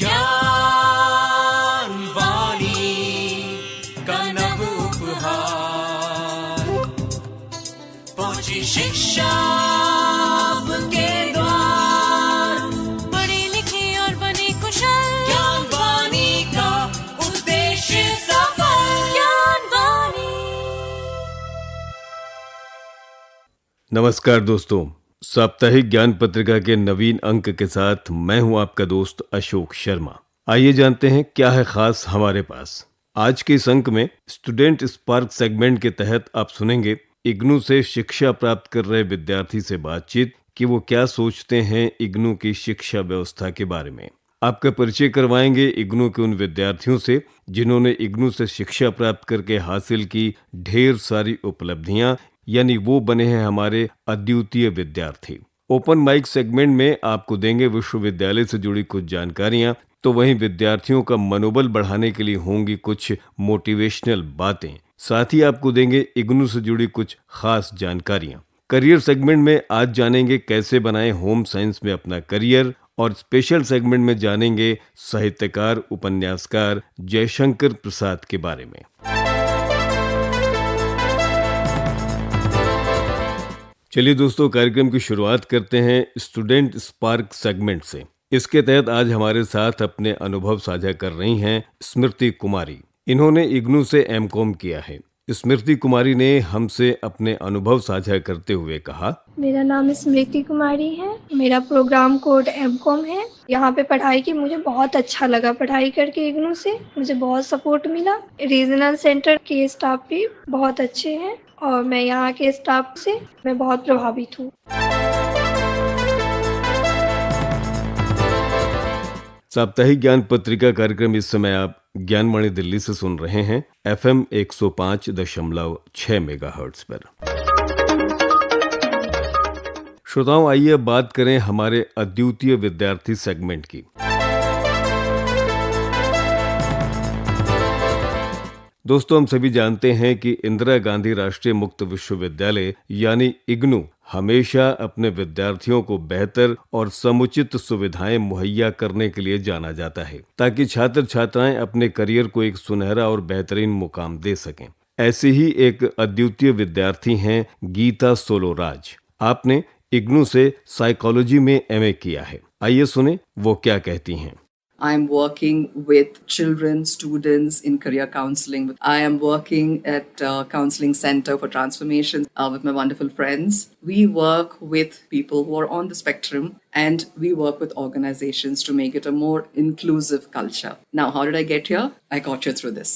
ज्ञान वाणी का नव उपहार, पहुंची शिक्षा के द्वार, पढ़े लिखे और बने कुशल, ज्ञान वाणी का उद्देश्य सफल, ज्ञान वाणी। नमस्कार दोस्तों, साप्ताहिक ज्ञान पत्रिका के नवीन अंक के साथ मैं हूं आपका दोस्त अशोक शर्मा। आइए जानते हैं क्या है खास हमारे पास। आज के इस अंक में स्टूडेंट स्पार्क सेगमेंट के तहत आप सुनेंगे इग्नू से शिक्षा प्राप्त कर रहे विद्यार्थी से बातचीत कि वो क्या सोचते हैं इग्नू की शिक्षा व्यवस्था के बारे में। आपका परिचय करवाएंगे इग्नू के उन विद्यार्थियों से जिन्होंने इग्नू से शिक्षा प्राप्त करके हासिल की ढेर सारी उपलब्धियां, यानी वो बने हैं हमारे अद्वितीय विद्यार्थी। ओपन माइक सेगमेंट में आपको देंगे विश्वविद्यालय से जुड़ी कुछ जानकारियां, तो वहीं विद्यार्थियों का मनोबल बढ़ाने के लिए होंगी कुछ मोटिवेशनल बातें। साथ ही आपको देंगे इग्नू से जुड़ी कुछ खास जानकारियां। करियर सेगमेंट में आज जानेंगे कैसे बनाएं होम साइंस में अपना करियर, और स्पेशल सेगमेंट में जानेंगे साहित्यकार उपन्यासकार जयशंकर प्रसाद के बारे में। चलिए दोस्तों, कार्यक्रम की शुरुआत करते हैं स्टूडेंट स्पार्क सेगमेंट से। इसके तहत आज हमारे साथ अपने अनुभव साझा कर रही हैं स्मृति कुमारी। इन्होंने इग्नू से एमकॉम किया है। स्मृति कुमारी ने हमसे अपने अनुभव साझा करते हुए कहा, मेरा नाम स्मृति कुमारी है, मेरा प्रोग्राम कोड एमकॉम है। यहाँ पे पढ़ाई की मुझे बहुत अच्छा लगा। पढ़ाई करके इग्नू से मुझे बहुत सपोर्ट मिला। रीजनल सेंटर के स्टाफ भी बहुत अच्छे हैं और मैं यहाँ के स्टाफ से मैं बहुत प्रभावित हूँ। साप्ताहिक ज्ञान पत्रिका कार्यक्रम इस समय आप ज्ञानवाणी दिल्ली से सुन रहे हैं FM 105.6 मेगाहर्ट्ज पर। श्रोताओं, आइए अब बात करें हमारे अद्वितीय विद्यार्थी सेगमेंट की। दोस्तों, हम सभी जानते हैं कि इंदिरा गांधी राष्ट्रीय मुक्त विश्वविद्यालय यानी इग्नू हमेशा अपने विद्यार्थियों को बेहतर और समुचित सुविधाएं मुहैया करने के लिए जाना जाता है, ताकि छात्र छात्राएं अपने करियर को एक सुनहरा और बेहतरीन मुकाम दे सकें। ऐसे ही एक अद्वितीय विद्यार्थी हैं गीता सोलोराज। आपने इग्नू से साइकोलॉजी में MA किया है। आइए सुने वो क्या कहती हैं। I'm working with children, students in career counseling. I am working at Counseling Center for Transformation with my wonderful friends. We work with people who are on the spectrum and we work with organizations to make it a more inclusive culture. Now, how did I get here? I got you through this.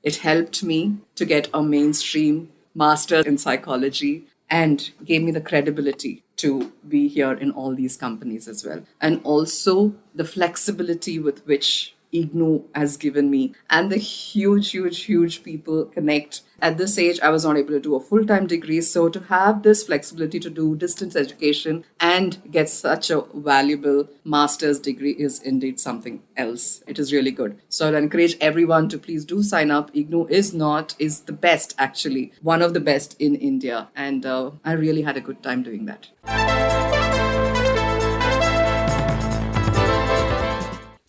It helped me to get a mainstream master in psychology and gave me the credibility to be here in all these companies as well. And also the flexibility with which IGNOU has given me and the huge people connect. At this age, I was not able to do a full-time degree. So to have this flexibility to do distance education and get such a valuable master's degree is indeed something else. It is really good. So I'd encourage everyone to please do sign up. IGNOU is the best actually. One of the best in India. And I really had a good time doing that.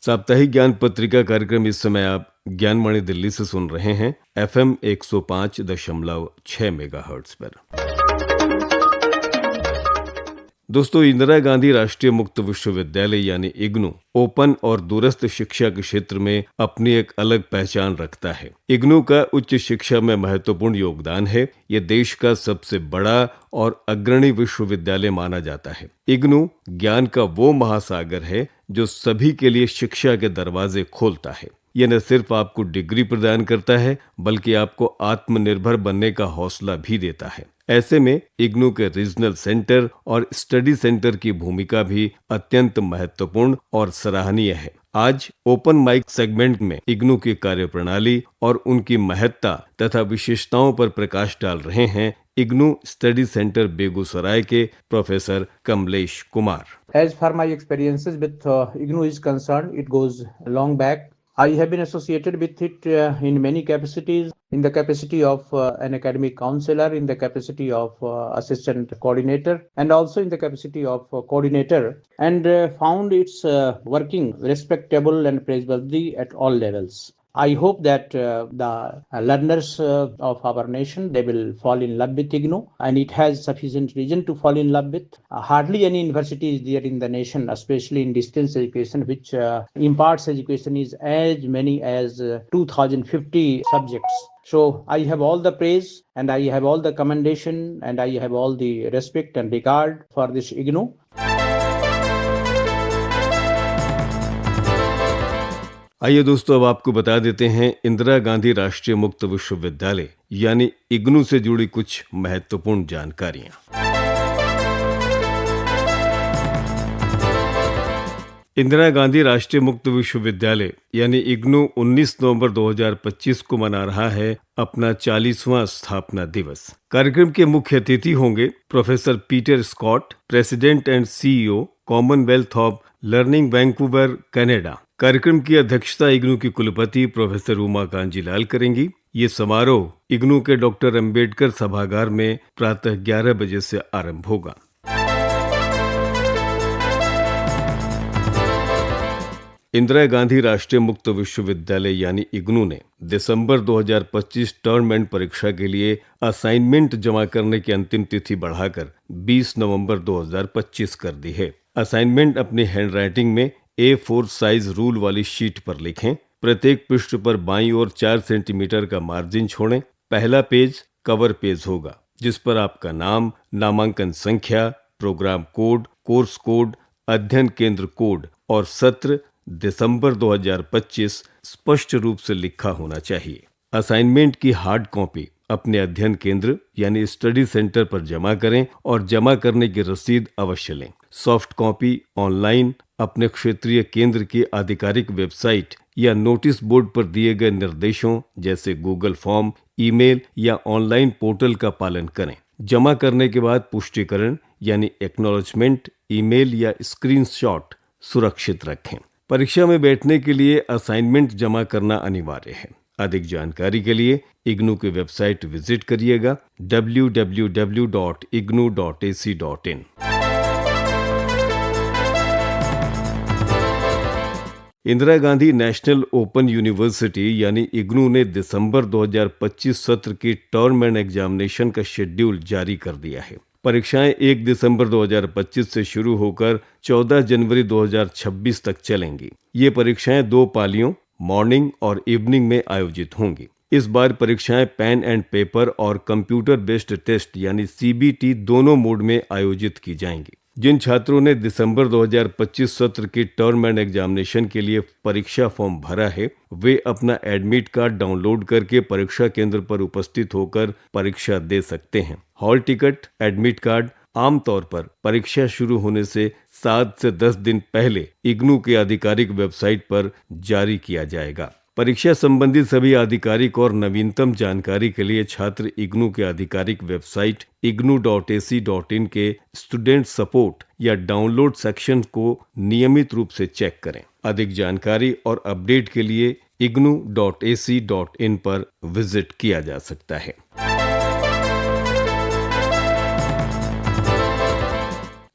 साप्ताहिक ज्ञान पत्रिका कार्यक्रम इस समय आप ज्ञानवाणी दिल्ली से सुन रहे हैं FM 105.6 मेगाहर्ट्ज पर। दोस्तों, इंदिरा गांधी राष्ट्रीय मुक्त विश्वविद्यालय यानी इग्नू ओपन और दूरस्थ शिक्षा के क्षेत्र में अपनी एक अलग पहचान रखता है। इग्नू का उच्च शिक्षा में महत्वपूर्ण योगदान है। ये देश का सबसे बड़ा और अग्रणी विश्वविद्यालय माना जाता है। इग्नू ज्ञान का वो महासागर है जो सभी के लिए शिक्षा के दरवाजे खोलता है। यह न सिर्फ आपको डिग्री प्रदान करता है, बल्कि आपको आत्मनिर्भर बनने का हौसला भी देता है। ऐसे में इग्नू के रीजनल सेंटर और स्टडी सेंटर की भूमिका भी अत्यंत महत्वपूर्ण और सराहनीय है। आज ओपन माइक सेगमेंट में इग्नू की कार्यप्रणाली और उनकी महत्ता तथा विशेषताओं पर प्रकाश डाल रहे हैं इग्नू स्टडी सेंटर बेगूसराय के professor Kamlesh Kumar. As far my experiences with IGNOU is concerned, it goes long back. I have been associated with it in many capacities, in the capacity of an academic counselor, in the capacity of assistant coordinator, and also in the capacity of coordinator, and found its working respectable and praiseworthy at all levels. I hope that the learners of our nation, they will fall in love with IGNOU, and it has sufficient reason to fall in love with. Hardly any university is there in the nation, especially in distance education, which imparts education is as many as 2050 subjects. So I have all the praise, and I have all the commendation, and I have all the respect and regard for this IGNOU. आइए दोस्तों, अब आपको बता देते हैं इंदिरा गांधी राष्ट्रीय मुक्त विश्वविद्यालय यानी इग्नू से जुड़ी कुछ महत्वपूर्ण जानकारियां। इंदिरा गांधी राष्ट्रीय मुक्त विश्वविद्यालय यानी इग्नू 19 नवंबर 2025 को मना रहा है अपना 40वां स्थापना दिवस। कार्यक्रम के मुख्य अतिथि होंगे professor Peter Scott, president and CEO, Commonwealth of Learning, Vancouver, Canada. कार्यक्रम की अध्यक्षता इग्नू की कुलपति प्रोफेसर उमा कांजी लाल करेंगी। ये समारोह इग्नू के डॉक्टर अंबेडकर सभागार में प्रातः 11 बजे से आरंभ होगा। इंदिरा गांधी राष्ट्रीय मुक्त विश्वविद्यालय यानी इग्नू ने दिसंबर 2025 टर्म एंड परीक्षा के लिए असाइनमेंट जमा करने की अंतिम तिथि बढ़ाकर 20 नवंबर 2025 कर दी है। असाइनमेंट अपनी हैंडराइटिंग में A4 साइज रूल वाली शीट पर लिखें। प्रत्येक पृष्ठ पर बाईं ओर 4 सेंटीमीटर का मार्जिन छोड़ें। पहला पेज कवर पेज होगा, जिस पर आपका नाम, नामांकन संख्या, प्रोग्राम कोड, कोर्स कोड, अध्ययन केंद्र कोड और सत्र दिसंबर 2025 स्पष्ट रूप से लिखा होना चाहिए। असाइनमेंट की हार्ड कॉपी अपने अध्ययन केंद्र यानी स्टडी सेंटर पर जमा करें और जमा करने की रसीद अवश्य लें। सॉफ्ट कॉपी ऑनलाइन अपने क्षेत्रीय केंद्र की आधिकारिक वेबसाइट या नोटिस बोर्ड पर दिए गए निर्देशों जैसे गूगल फॉर्म, ईमेल या ऑनलाइन पोर्टल का पालन करें। जमा करने के बाद पुष्टिकरण यानी एक्नॉलेजमेंट ईमेल या स्क्रीनशॉट सुरक्षित रखें। परीक्षा में बैठने के लिए असाइनमेंट जमा करना अनिवार्य है। अधिक जानकारी के लिए इग्नू की वेबसाइट विजिट करिएगा www.ignu.ac.in। Indira Gandhi national open university यानी इग्नू ने दिसंबर 2025 सत्र की टर्म एंड एग्जामिनेशन का शेड्यूल जारी कर दिया है। परीक्षाएं 1 दिसंबर 2025 से शुरू होकर 14 जनवरी 2026 तक चलेंगी। ये परीक्षाएं 2 पालियों मॉर्निंग और इवनिंग में आयोजित होंगी। इस बार परीक्षाएं पेन एंड पेपर और कंप्यूटर बेस्ड टेस्ट यानी CBT दोनों मोड में आयोजित की जाएंगी। जिन छात्रों ने दिसंबर 2025 सत्र की टर्म एंड एग्जामिनेशन के लिए परीक्षा फॉर्म भरा है, वे अपना एडमिट कार्ड डाउनलोड करके परीक्षा केंद्र पर उपस्थित होकर परीक्षा दे सकते हैं। हॉल टिकट, एडमिट कार्ड आमतौर पर परीक्षा शुरू होने से 7 से 10 दिन पहले इग्नू की आधिकारिक वेबसाइट पर जारी किया जाएगा। परीक्षा संबंधी सभी आधिकारिक और नवीनतम जानकारी के लिए छात्र इग्नू के आधिकारिक वेबसाइट ignu.ac.in के स्टूडेंट सपोर्ट या डाउनलोड सेक्शन को नियमित रूप से चेक करें। अधिक जानकारी और अपडेट के लिए ignu.ac.in पर विजिट किया जा सकता है।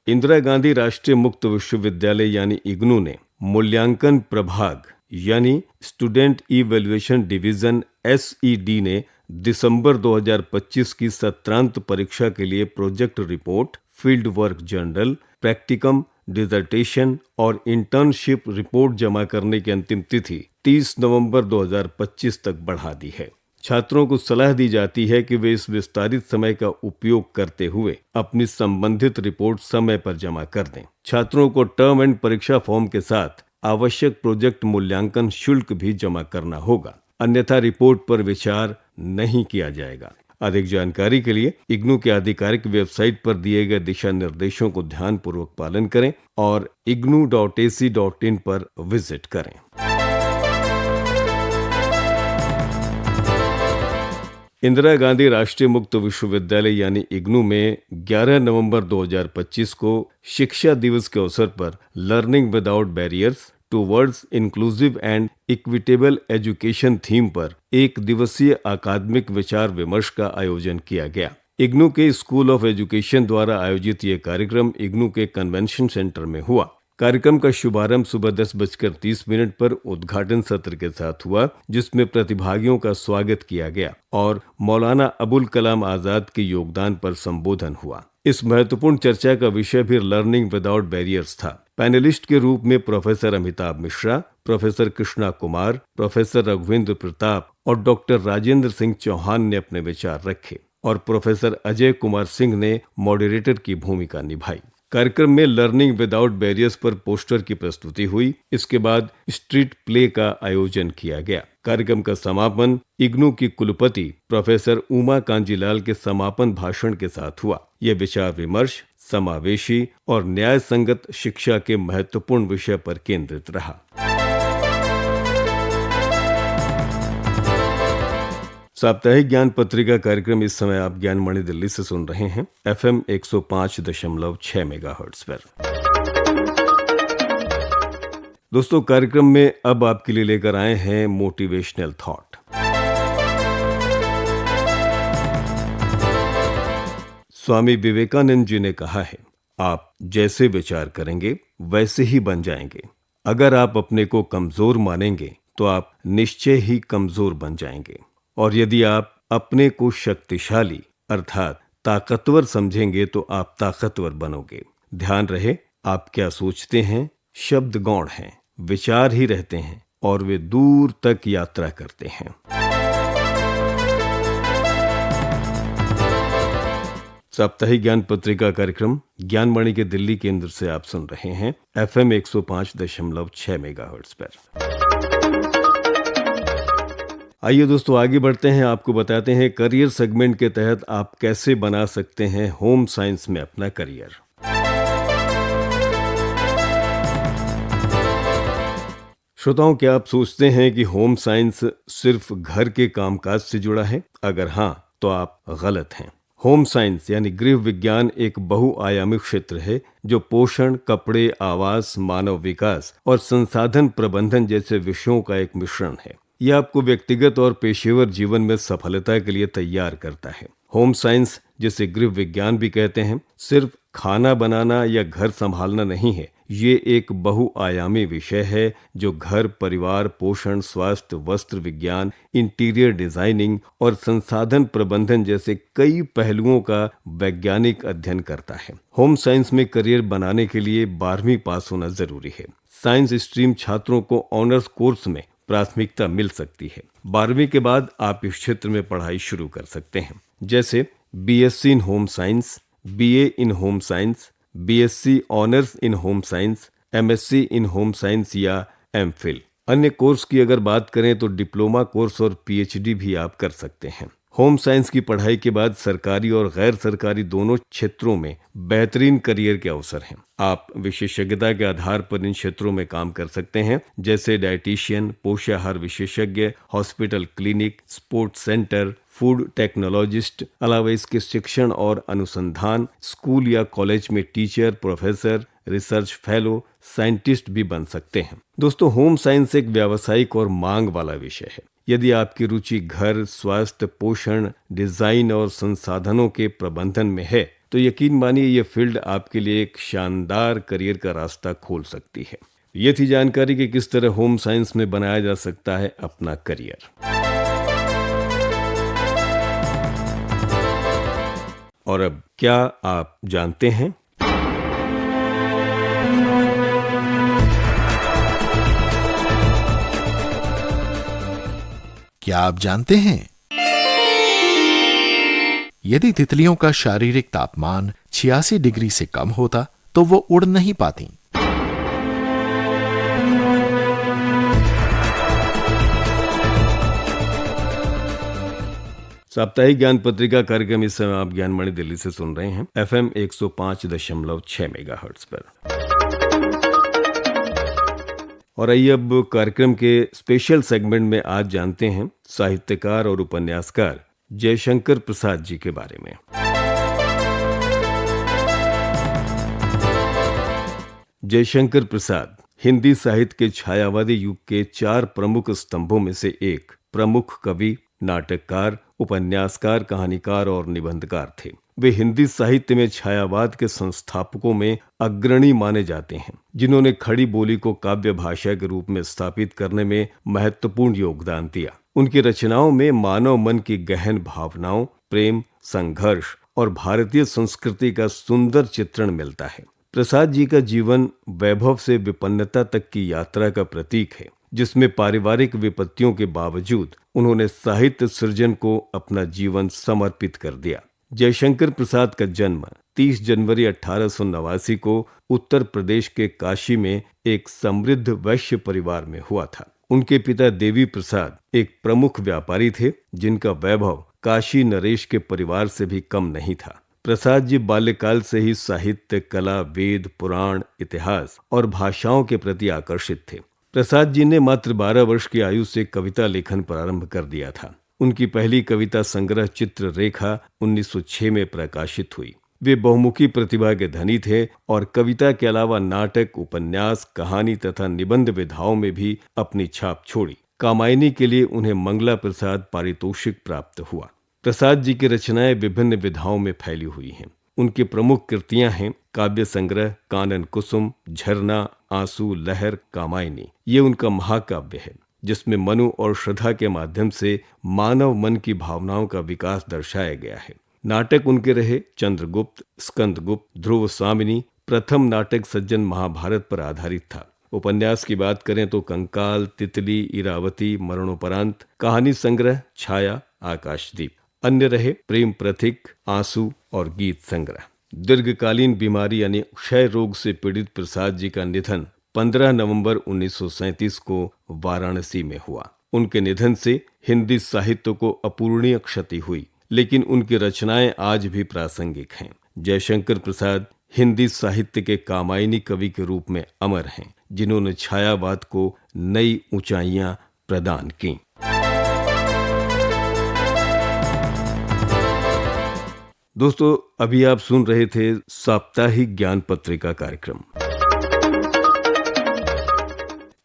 इंदिरा गांधी राष्ट्रीय मुक्त विश्वविद्यालय यानी इग्नू ने मूल्यांकन प्रभाग यानी स्टूडेंट इवैल्यूएशन डिवीजन SED ने दिसंबर 2025 की सत्रांत परीक्षा के लिए project report, field work journal, practicum, dissertation और इंटर्नशिप रिपोर्ट जमा करने की अंतिम तिथि 30 नवंबर 2025 तक बढ़ा दी है। छात्रों को सलाह दी जाती है कि वे इस विस्तारित समय का उपयोग करते हुए अपनी संबंधित रिपोर्ट समय पर जमा कर दें। छात्रों को टर्म एंड परीक्षा फॉर्म के साथ आवश्यक प्रोजेक्ट मूल्यांकन शुल्क भी जमा करना होगा, अन्यथा रिपोर्ट पर विचार नहीं किया जाएगा। अधिक जानकारी के लिए इग्नू के आधिकारिक वेबसाइट पर दिए गए दिशा निर्देशों को ध्यानपूर्वक पालन करें और ignu.ac.in पर विजिट करें। इंदिरा गांधी राष्ट्रीय मुक्त विश्वविद्यालय यानी इग्नू में 11 नवंबर 2025 को शिक्षा दिवस के अवसर पर learning without barriers, towards inclusive and equitable education theme पर एक दिवसीय अकादमिक विचार विमर्श का आयोजन किया गया। इग्नू के स्कूल ऑफ एजुकेशन द्वारा आयोजित ये कार्यक्रम इग्नू के कन्वेंशन सेंटर में हुआ। कार्यक्रम का शुभारंभ सुबह 10:30 पर उद्घाटन सत्र के साथ हुआ, जिसमें प्रतिभागियों का स्वागत किया गया और मौलाना अबुल कलाम आजाद के योगदान पर संबोधन हुआ। इस महत्वपूर्ण चर्चा का विषय भी लर्निंग विदाउट बैरियर्स था। पैनलिस्ट के रूप में professor Amitabh Mishra, professor Krishna Kumar, professor Raghuvendra Pratap और डॉक्टर राजेंद्र सिंह चौहान ने अपने विचार रखे और प्रोफेसर अजय कुमार सिंह ने मॉडरेटर की भूमिका निभाई। कार्यक्रम में लर्निंग विदाउट बैरियर्स पर पोस्टर की प्रस्तुति हुई। इसके बाद स्ट्रीट प्ले का आयोजन किया गया। कार्यक्रम का समापन इग्नू की कुलपति प्रोफेसर उमा कांजीलाल के समापन भाषण के साथ हुआ। यह विचार विमर्श समावेशी और न्याय संगत शिक्षा के महत्वपूर्ण विषय पर केंद्रित रहा। साप्ताहिक ज्ञान पत्रिका कार्यक्रम इस समय आप ज्ञानमणि दिल्ली से सुन रहे हैं FM 105.6 मेगाहर्ट्ज पर। दोस्तों, कार्यक्रम में अब आपके लिए लेकर आए हैं मोटिवेशनल थॉट। स्वामी विवेकानंद जी ने कहा है, आप जैसे विचार करेंगे वैसे ही बन जाएंगे। अगर आप अपने को कमजोर मानेंगे तो आप निश्चय ही कमजोर बन जाएंगे, और यदि आप अपने को शक्तिशाली अर्थात ताकतवर समझेंगे तो आप ताकतवर बनोगे। ध्यान रहे, आप क्या सोचते हैं शब्द गौण हैं, विचार ही रहते हैं और वे दूर तक यात्रा करते हैं। साप्ताहिक ज्ञान पत्रिका कार्यक्रम ज्ञानमणि के दिल्ली केंद्र से आप सुन रहे हैं FM 105.6 मेगाहर्ट्ज पर। आइए दोस्तों, आगे बढ़ते हैं। आपको बताते हैं करियर सेगमेंट के तहत आप कैसे बना सकते हैं होम साइंस में अपना करियर। श्रोताओं, क्या आप सोचते हैं कि होम साइंस सिर्फ घर के कामकाज से जुड़ा है? अगर हाँ, तो आप गलत हैं। होम साइंस यानी गृह विज्ञान एक बहुआयामी क्षेत्र है जो पोषण, कपड़े, आवास, मानव विकास और संसाधन प्रबंधन जैसे विषयों का एक मिश्रण है। यह आपको व्यक्तिगत और पेशेवर जीवन में सफलता के लिए तैयार करता है। होम साइंस, जिसे गृह विज्ञान भी कहते हैं, सिर्फ खाना बनाना या घर संभालना नहीं है। ये एक बहुआयामी विषय है जो घर, परिवार, पोषण, स्वास्थ्य, वस्त्र विज्ञान, इंटीरियर डिजाइनिंग और संसाधन प्रबंधन जैसे कई पहलुओं का वैज्ञानिक अध्ययन करता है। होम साइंस में करियर बनाने के लिए 12वीं पास होना जरूरी है। साइंस स्ट्रीम छात्रों को ऑनर्स कोर्स में प्राथमिकता मिल सकती है। 12वीं के बाद आप इस क्षेत्र में पढ़ाई शुरू कर सकते हैं, जैसे BSc in home science, BA in home science, BSc honours in home science, MSc in home science या MPhil। अन्य कोर्स की अगर बात करें तो डिप्लोमा कोर्स और PhD भी आप कर सकते हैं। होम साइंस की पढ़ाई के बाद सरकारी और गैर सरकारी दोनों क्षेत्रों में बेहतरीन करियर के अवसर हैं। आप विशेषज्ञता के आधार पर इन क्षेत्रों में काम कर सकते हैं, जैसे डाइटिशियन, पोषाहार विशेषज्ञ, hospital clinic, sports centre, food technologist. अलावा इसके शिक्षण और अनुसंधान, स्कूल या कॉलेज में teacher, professor, research fellow, scientist भी बन सकते हैं। दोस्तों, होम साइंस एक व्यावसायिक और मांग वाला विषय है। यदि आपकी रुचि घर, स्वास्थ्य, पोषण, डिजाइन और संसाधनों के प्रबंधन में है तो यकीन मानिए ये फील्ड आपके लिए एक शानदार करियर का रास्ता खोल सकती है। ये थी जानकारी कि किस तरह होम साइंस में बनाया जा सकता है अपना करियर। और अब क्या आप जानते हैं, क्या आप जानते हैं यदि तितलियों का शारीरिक तापमान 86 डिग्री से कम होता तो वो उड़ नहीं पाती। साप्ताहिक ज्ञान पत्रिका कार्यक्रम इस समय आप ज्ञानमणि दिल्ली से सुन रहे हैं FM 105.6 मेगाहर्ट्ज पर। और आइए अब कार्यक्रम के स्पेशल सेगमेंट में आज जानते हैं साहित्यकार और उपन्यासकार जयशंकर प्रसाद जी के बारे में। जयशंकर प्रसाद हिंदी साहित्य के छायावादी युग के 4 प्रमुख स्तंभों में से एक, प्रमुख कवि, नाटककार, उपन्यासकार, कहानीकार और निबंधकार थे। वे हिंदी साहित्य में छायावाद के संस्थापकों में अग्रणी माने जाते हैं, जिन्होंने खड़ी बोली को काव्य भाषा के रूप में स्थापित करने में महत्वपूर्ण योगदान दिया। उनकी रचनाओं में मानव मन की गहन भावनाओं, प्रेम, संघर्ष और भारतीय संस्कृति का सुंदर चित्रण मिलता है। प्रसाद जी का जीवन वैभव से विपन्नता तक की यात्रा का प्रतीक है, जिसमें पारिवारिक विपत्तियों के बावजूद उन्होंने साहित्य सृजन को अपना जीवन समर्पित कर दिया। जयशंकर प्रसाद का जन्म 30 जनवरी 1889 को उत्तर प्रदेश के काशी में एक समृद्ध वैश्य परिवार में हुआ था। उनके पिता देवी प्रसाद एक प्रमुख व्यापारी थे, जिनका वैभव काशी नरेश के परिवार से भी कम नहीं था। प्रसाद जी बाल्यकाल से ही साहित्य, कला, वेद, पुराण, इतिहास और भाषाओं के प्रति आकर्षित थे। प्रसाद जी ने मात्र 12 वर्ष की आयु से कविता लेखन प्रारंभ कर दिया था। उनकी पहली कविता संग्रह चित्र रेखा 1906 में प्रकाशित हुई। वे बहुमुखी प्रतिभा के धनी थे और कविता के अलावा नाटक, उपन्यास, कहानी तथा निबंध विधाओं में भी अपनी छाप छोड़ी। कामायनी के लिए उन्हें मंगला प्रसाद पारितोषिक प्राप्त हुआ। प्रसाद जी की रचनाएं विभिन्न विधाओं में फैली हुई हैं। उनकी प्रमुख कृतियां हैं काव्य संग्रह कानन कुसुम, झरना, आंसू, लहर, कामायनी। ये उनका महाकाव्य है, जिसमें मनु और श्रद्धा के माध्यम से मानव मन की भावनाओं का विकास दर्शाया गया है। नाटक उनके रहे चंद्रगुप्त, स्कंदगुप्त, ध्रुव स्वामिनी। प्रथम नाटक सज्जन महाभारत पर आधारित था। उपन्यास की बात करें तो कंकाल, तितली, इरावती, मरणोपरांत। कहानी संग्रह छाया, आकाशदीप। अन्य रहे प्रेम प्रतीक, आंसू और गीत संग्रह। दीर्घकालीन बीमारी यानी क्षय रोग से पीड़ित प्रसाद जी का निधन 15 नवंबर 1937 को वाराणसी में हुआ। उनके निधन से हिंदी साहित्य को अपूरणीय क्षति हुई, लेकिन उनकी रचनाएं आज भी प्रासंगिक हैं। जयशंकर प्रसाद हिंदी साहित्य के कामायनी कवि के रूप में अमर हैं, जिन्होंने छायावाद को नई ऊंचाइयां प्रदान की। दोस्तों, अभी आप सुन रहे थे साप्ताहिक ज्ञान पत्रिका कार्यक्रम।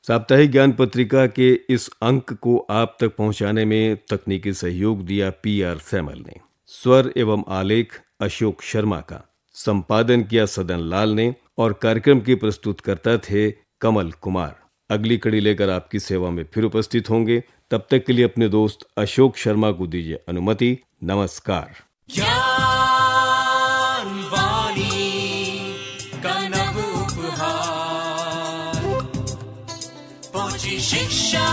साप्ताहिक ज्ञान पत्रिका के इस अंक को आप तक पहुंचाने में तकनीकी सहयोग दिया PR सैमल ने। स्वर एवं आलेख अशोक शर्मा का, संपादन किया सदन लाल ने और कार्यक्रम के प्रस्तुतकर्ता थे कमल कुमार। अगली कड़ी लेकर आपकी सेवा में फिर उपस्थित होंगे। तब तक के लिए अपने दोस्त अशोक शर्मा को दीजिए अनुमति। नमस्कार। ज्ञान वाणी का नव उपहार, पहुंची शिक्षा